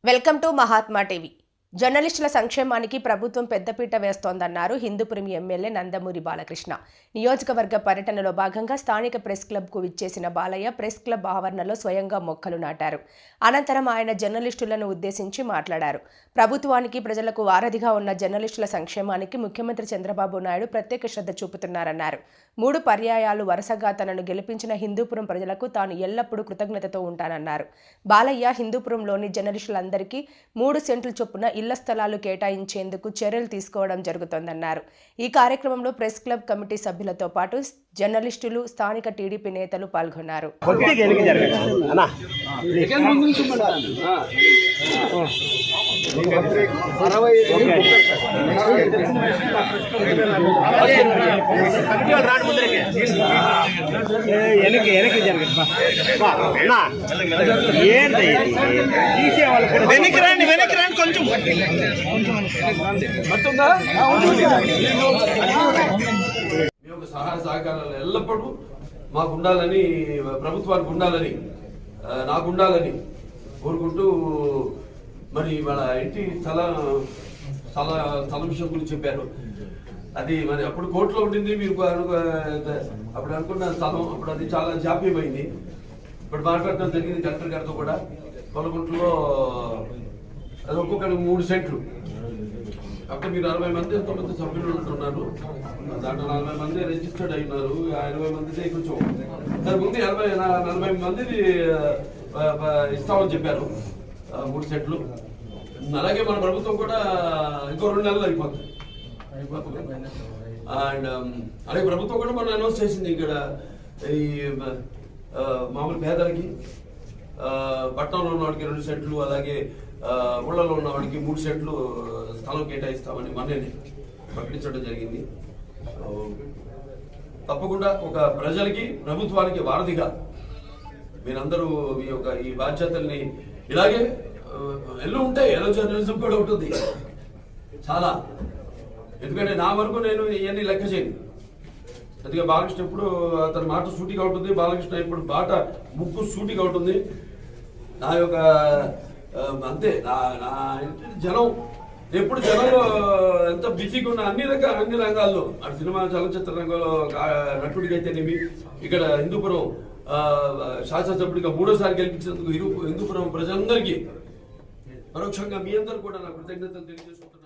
Welcome to Mahatma TV. జర్నలిస్టుల సంక్షేమానికి ప్రభుత్వం పెద్దపీట వేస్తోందన్నారు హిందూపురం ఎమ్మెల్యే నందమూరి బాలకృష్ణ. నియోజకవర్గ పర్యటనలో భాగంగా స్థానిక ప్రెస్ క్లబ్కు విచ్చేసిన బాలయ్య ప్రెస్ క్లబ్ ఆవరణలో స్వయంగా మొక్కలు నాటారు. అనంతరం ఆయన జర్నలిస్టులను ఉద్దేశించి మాట్లాడారు. ప్రభుత్వానికి ప్రజలకు వారధిగా ఉన్న జర్నలిస్టుల సంక్షేమానికి ముఖ్యమంత్రి చంద్రబాబు నాయుడు ప్రత్యేక శ్రద్ధ చూపుతున్నారన్నారు. 3 పర్యాయాలు వరుసగా తనను గెలిపించిన హిందూపురం ప్రజలకు తాను ఎల్లప్పుడూ కృతజ్ఞతతో ఉంటానన్నారు. బాలయ్య హిందూపురంలోని జర్నలిస్టులందరికీ 3 సెంట్లు చొప్పున ఇళ్ల స్థలాలు కేటాయించేందుకు చర్యలు తీసుకోవడం జరుగుతోందన్నారు. ఈ కార్యక్రమంలో ప్రెస్ క్లబ్ కమిటీ సభ్యులతో పాటు జర్నలిస్టులు, స్థానిక టీడీపీ నేతలు పాల్గొన్నారు. మీ యొక్క సహాయ సహకారాలు ఎల్లప్పుడూ మాకు ఉండాలని, ప్రభుత్వానికి ఉండాలని, నాకు ఉండాలని కోరుకుంటూ మరి వాళ్ళ ఇంటి స్థల విషయం గురించి చెప్పారు. అది మరి అప్పుడు కోర్టులో ఉండింది. మీరు అప్పుడు అనుకున్న స్థలం అప్పుడు అది చాలా జాప్యమైంది. ఇప్పుడు మాట్లాడటం జరిగింది కలెక్టర్ గారితో కూడా. కొలగుంట్లో అది ఒక్కొక్కరికి 3 సెంట్లు. అప్పుడు మీరు 60 మంది ఎంతోమంది సభ్యులు ఉంటున్నారు. దాంట్లో 40 మంది రిజిస్టర్డ్ అయినారు. 20 మంది కొంచెం దాని ముందు 40 మందిని ఇస్తామని చెప్పారు. 3 సెంట్లు. అలాగే మన ప్రభుత్వం కూడా ఇంకో 2 నెలలు అయిపోతుంది. అండ్ అలాగే ప్రభుత్వం కూడా మనం అనౌన్స్ చేసింది ఇక్కడ ఈ మామూలు పేదలకి, పట్టణంలో ఉన్నవాడికి 2 సెంట్లు, అలాగే ఊళ్ళలో ఉన్నవాడికి 3 సెంట్లు స్థలం కేటాయిస్తామని మొన్నే ప్రకటించడం జరిగింది. తప్పకుండా ఒక ప్రజలకి, ప్రభుత్వానికి వారధిగా మీరందరూ మీ యొక్క ఈ బాధ్యతల్ని ఇలాగే ఎల్లు ఉంటాయి. ఎల్లో జర్నలిజం కూడా ఉంటుంది చాలా. ఎందుకంటే నా వరకు నేను ఇవన్నీ లెక్క చేయను. అందుకే బాలకృష్ణ ఎప్పుడు అతని మాట సూటిగా ఉంటుంది. బాలకృష్ణ ఇప్పుడు బాట ముక్కు సూటిగా ఉంటుంది. నా యొక్క అంతే నా జనం ఎప్పుడు జనంలో ఎంత బిజీగా ఉన్న అన్ని రంగాల్లో, అటు సినిమా చలనచిత్ర రంగంలో నటుడికి అయితేనేమి, ఇక్కడ హిందూపురం శాసనసభ్యుడిగా 3వ సారి గెలిపించినందుకు హిందూపురం ప్రజలందరికీ పరోక్షంగా మీ అందరూ కూడా నా కృతజ్ఞతలు తెలియజేసుకుంటున్నాను.